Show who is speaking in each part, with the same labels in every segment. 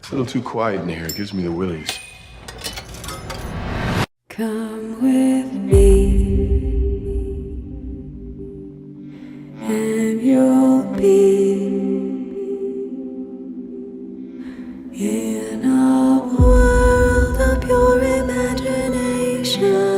Speaker 1: It's a little too quiet in here. It gives me the willies.
Speaker 2: Come with me, and you'll be in a world of pure imagination.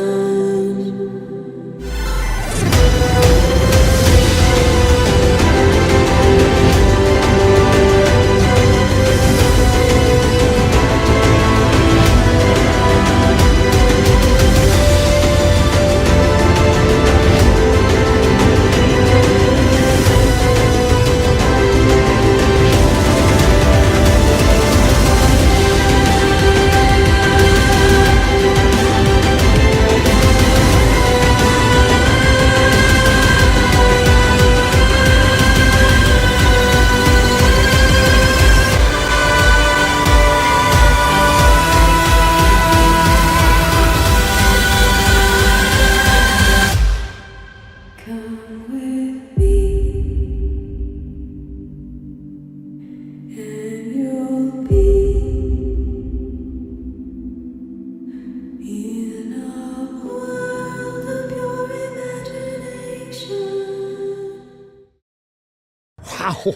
Speaker 3: Wow.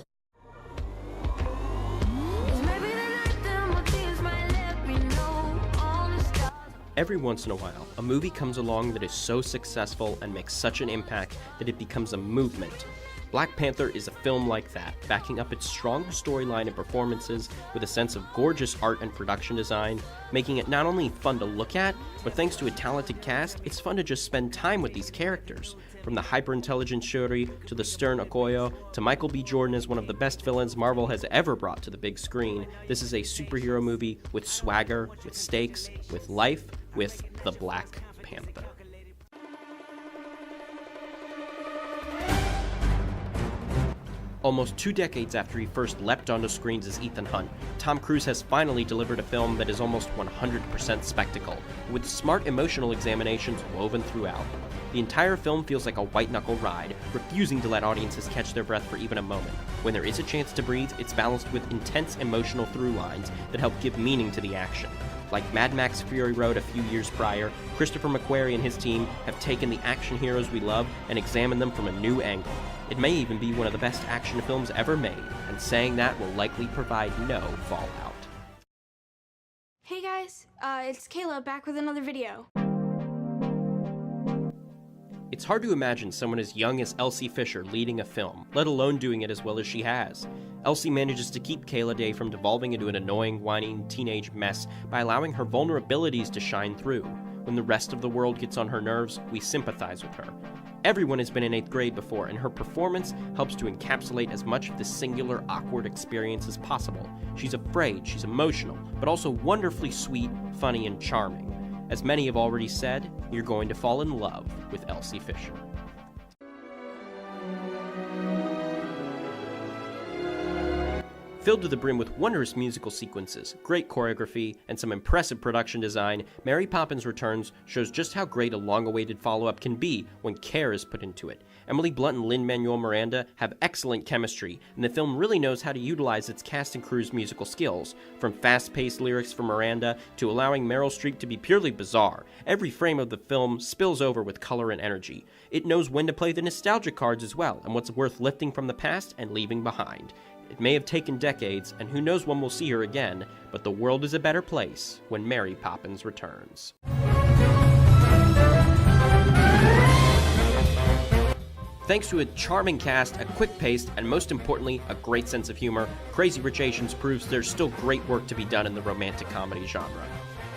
Speaker 4: Every once in a while, a movie comes along that is so successful and makes such an impact that it becomes a movement. Black Panther is a film like that, backing up its strong storyline and performances with a sense of gorgeous art and production design, making it not only fun to look at, but thanks to a talented cast, it's fun to just spend time with these characters. From the hyper-intelligent Shuri, to the stern Okoye, to Michael B. Jordan as one of the best villains Marvel has ever brought to the big screen, this is a superhero movie with swagger, with stakes, with life, with the Black Panther. Almost 2 decades after he first leapt onto screens as Ethan Hunt, Tom Cruise has finally delivered a film that is almost 100% spectacle, with smart emotional examinations woven throughout. The entire film feels like a white-knuckle ride, refusing to let audiences catch their breath for even a moment. When there is a chance to breathe, it's balanced with intense emotional through lines that help give meaning to the action. Like Mad Max Fury Road a few years prior, Christopher McQuarrie and his team have taken the action heroes we love and examined them from a new angle. It may even be one of the best action films ever made, and saying that will likely provide no fallout.
Speaker 5: Hey guys, it's Kayla back with another video.
Speaker 4: It's hard to imagine someone as young as Elsie Fisher leading a film, let alone doing it as well as she has. Elsie manages to keep Kayla Day from devolving into an annoying, whining teenage mess by allowing her vulnerabilities to shine through. When the rest of the world gets on her nerves, we sympathize with her. Everyone has been in 8th grade before, and her performance helps to encapsulate as much of this singular, awkward experience as possible. She's afraid, she's emotional, but also wonderfully sweet, funny, and charming. As many have already said, you're going to fall in love with Elsie Fisher. Filled to the brim with wondrous musical sequences, great choreography, and some impressive production design, Mary Poppins Returns shows just how great a long-awaited follow-up can be when care is put into it. Emily Blunt and Lin-Manuel Miranda have excellent chemistry, and the film really knows how to utilize its cast and crew's musical skills. From fast-paced lyrics from Miranda to allowing Meryl Streep to be purely bizarre, every frame of the film spills over with color and energy. It knows when to play the nostalgia cards as well, and what's worth lifting from the past and leaving behind. It may have taken decades, and who knows when we'll see her again, but the world is a better place when Mary Poppins returns. Thanks to a charming cast, a quick pace, and most importantly, a great sense of humor, Crazy Rich Asians proves there's still great work to be done in the romantic comedy genre.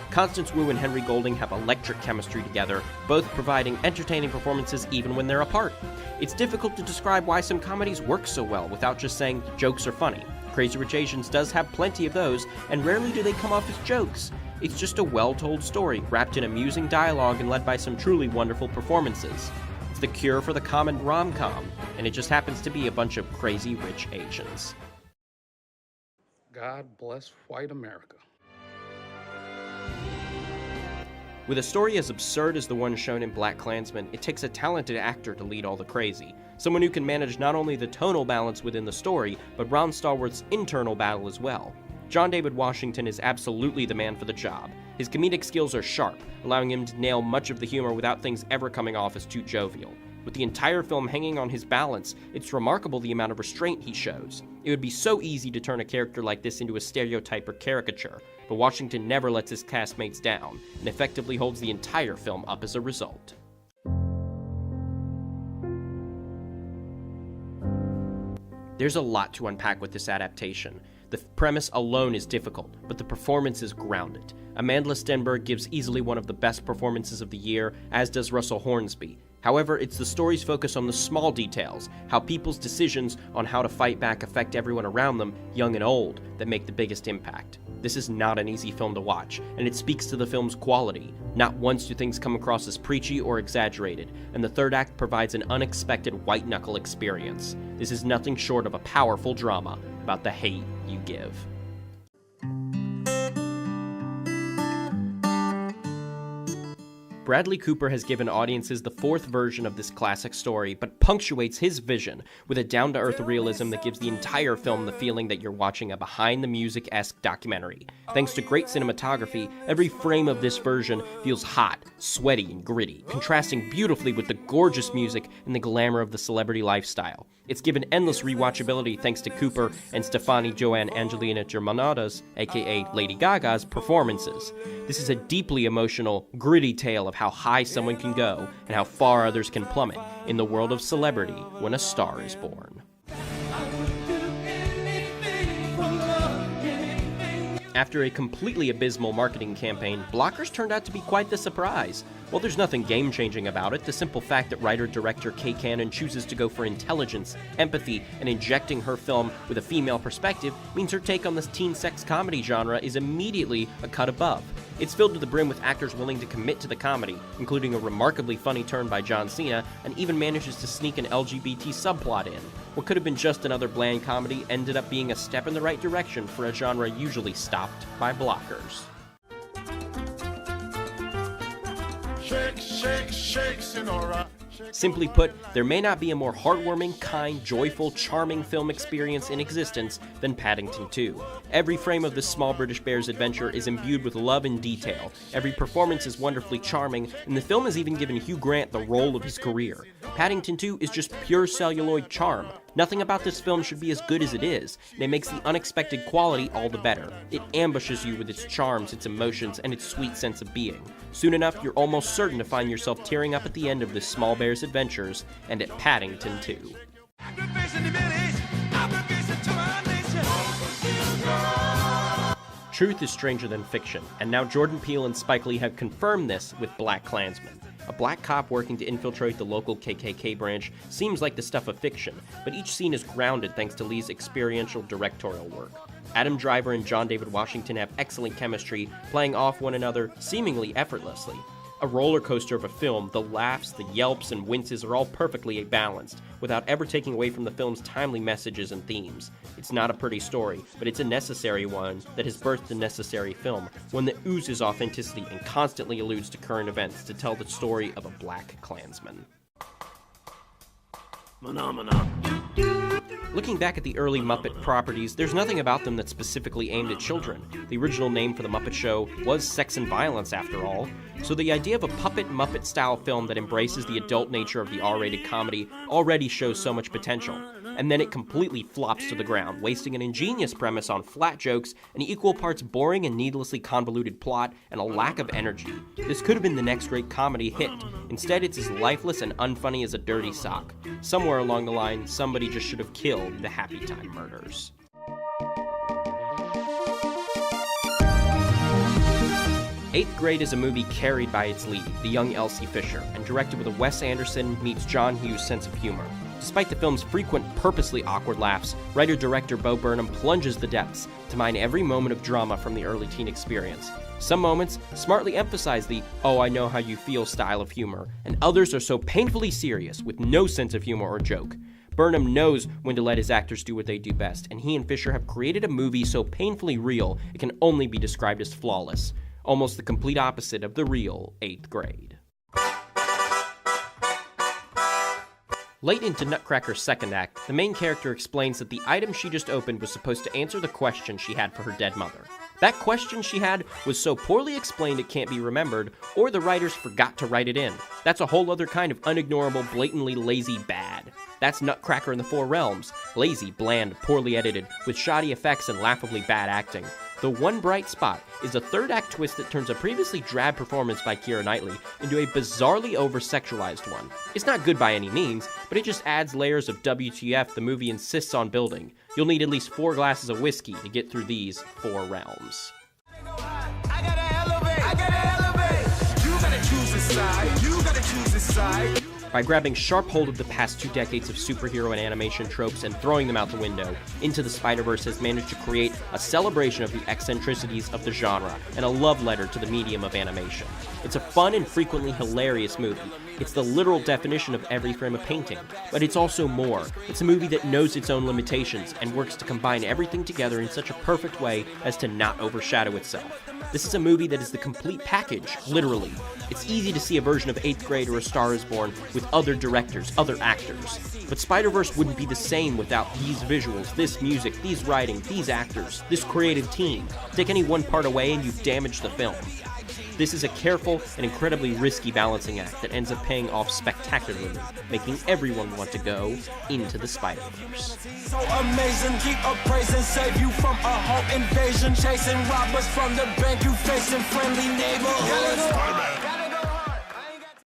Speaker 4: Constance Wu and Henry Golding have electric chemistry together, both providing entertaining performances even when they're apart. It's difficult to describe why some comedies work so well without just saying jokes are funny. Crazy Rich Asians does have plenty of those, and rarely do they come off as jokes. It's just a well-told story, wrapped in amusing dialogue and led by some truly wonderful performances. It's the cure for the common rom-com, and it just happens to be a bunch of crazy rich Asians.
Speaker 3: God bless white America.
Speaker 4: With a story as absurd as the one shown in BlacKkKlansman, it takes a talented actor to lead all the crazy. Someone who can manage not only the tonal balance within the story, but Ron Stallworth's internal battle as well. John David Washington is absolutely the man for the job. His comedic skills are sharp, allowing him to nail much of the humor without things ever coming off as too jovial. With the entire film hanging on his balance, it's remarkable the amount of restraint he shows. It would be so easy to turn a character like this into a stereotype or caricature, but Washington never lets his castmates down, and effectively holds the entire film up as a result. There's a lot to unpack with this adaptation. The premise alone is difficult, but the performance is grounded. Amandla Stenberg gives easily one of the best performances of the year, as does Russell Hornsby. However, it's the story's focus on the small details, how people's decisions on how to fight back affect everyone around them, young and old, that make the biggest impact. This is not an easy film to watch, and it speaks to the film's quality. Not once do things come across as preachy or exaggerated, and the third act provides an unexpected white-knuckle experience. This is nothing short of a powerful drama about the hate you give. Bradley Cooper has given audiences the fourth version of this classic story, but punctuates his vision with a down-to-earth realism that gives the entire film the feeling that you're watching a behind-the-music-esque documentary. Thanks to great cinematography, every frame of this version feels hot, sweaty, and gritty, contrasting beautifully with the gorgeous music and the glamour of the celebrity lifestyle. It's given endless rewatchability thanks to Cooper and Stefani Joanne Angelina Germanotta's, aka Lady Gaga's, performances. This is a deeply emotional, gritty tale of how high someone can go and how far others can plummet in the world of celebrity when a star is born. After a completely abysmal marketing campaign, Blockers turned out to be quite the surprise. While there's nothing game-changing about it, the simple fact that writer-director Kay Cannon chooses to go for intelligence, empathy, and injecting her film with a female perspective means her take on this teen sex comedy genre is immediately a cut above. It's filled to the brim with actors willing to commit to the comedy, including a remarkably funny turn by John Cena, and even manages to sneak an LGBT subplot in. What could have been just another bland comedy ended up being a step in the right direction for a genre usually stopped by blockers.
Speaker 3: Shake, shake, shake, Sonora.
Speaker 4: Simply put, there may not be a more heartwarming, kind, joyful, charming film experience in existence than Paddington 2. Every frame of this small British bear's adventure is imbued with love and detail. Every performance is wonderfully charming, and the film has even given Hugh Grant the role of his career. Paddington 2 is just pure celluloid charm. Nothing about this film should be as good as it is, and it makes the unexpected quality all the better. It ambushes you with its charms, its emotions, and its sweet sense of being. Soon enough, you're almost certain to find yourself tearing up at the end of this small bear's adventures, and at Paddington 2. Truth is stranger than fiction, and now Jordan Peele and Spike Lee have confirmed this with BlacKkKlansman. A black cop working to infiltrate the local KKK branch seems like the stuff of fiction, but each scene is grounded thanks to Lee's experiential directorial work. Adam Driver and John David Washington have excellent chemistry, playing off one another seemingly effortlessly. A roller coaster of a film, the laughs, the yelps, and winces are all perfectly balanced, without ever taking away from the film's timely messages and themes. It's not a pretty story, but it's a necessary one that has birthed a necessary film, one that oozes authenticity and constantly alludes to current events to tell the story of a BlacKkKlansman. Looking back at the early Muppet properties, there's nothing about them that's specifically aimed at children. The original name for the Muppet Show was Sex and Violence, after all. So the idea of a puppet Muppet-style film that embraces the adult nature of the R-rated comedy already shows so much potential. And then it completely flops to the ground, wasting an ingenious premise on flat jokes, an equal parts boring and needlessly convoluted plot, and a lack of energy. This could have been the next great comedy hit. Instead, it's as lifeless and unfunny as a dirty sock. Somewhere along the line, somebody just should have killed the Happy Time Murders. Eighth Grade is a movie carried by its lead, the young Elsie Fisher, and directed with a Wes Anderson meets John Hughes sense of humor. Despite the film's frequent, purposely awkward laughs, writer-director Bo Burnham plunges the depths to mine every moment of drama from the early teen experience. Some moments smartly emphasize the "oh, I know how you feel" style of humor, and others are so painfully serious with no sense of humor or joke. Burnham knows when to let his actors do what they do best, and he and Fisher have created a movie so painfully real it can only be described as flawless. Almost the complete opposite of the real 8th Grade. Late into Nutcracker's second act, the main character explains that the item she just opened was supposed to answer the question she had for her dead mother. That question she had was so poorly explained it can't be remembered, or the writers forgot to write it in. That's a whole other kind of unignorable, blatantly lazy bad. That's Nutcracker in the Four Realms. Lazy, bland, poorly edited, with shoddy effects and laughably bad acting. The one bright spot is a third act twist that turns a previously drab performance by Keira Knightley into a bizarrely over-sexualized one. It's not good by any means, but it just adds layers of WTF the movie insists on building. You'll need at least 4 glasses of whiskey to get through these 4 realms.
Speaker 6: I gotta elevate. You gotta choose a side. You gotta choose a side.
Speaker 4: By grabbing sharp hold of the past 2 decades of superhero and animation tropes and throwing them out the window, Into the Spider-Verse has managed to create a celebration of the eccentricities of the genre and a love letter to the medium of animation. It's a fun and frequently hilarious movie. It's the literal definition of every frame of painting, but it's also more. It's a movie that knows its own limitations and works to combine everything together in such a perfect way as to not overshadow itself. This is a movie that is the complete package, literally. It's easy to see a version of 8th Grade or A Star is Born with other directors, other actors. But Spider-Verse wouldn't be the same without these visuals, this music, these writing, these actors, this creative team. Take any one part away and you've damaged the film. This is a careful and incredibly risky balancing act that ends up paying off spectacularly, making everyone want to go into the Spider-Verse.
Speaker 6: So amazing, keep appraising, save you from a home invasion, chasing robbers from the bank, you facing friendly neighborhoods.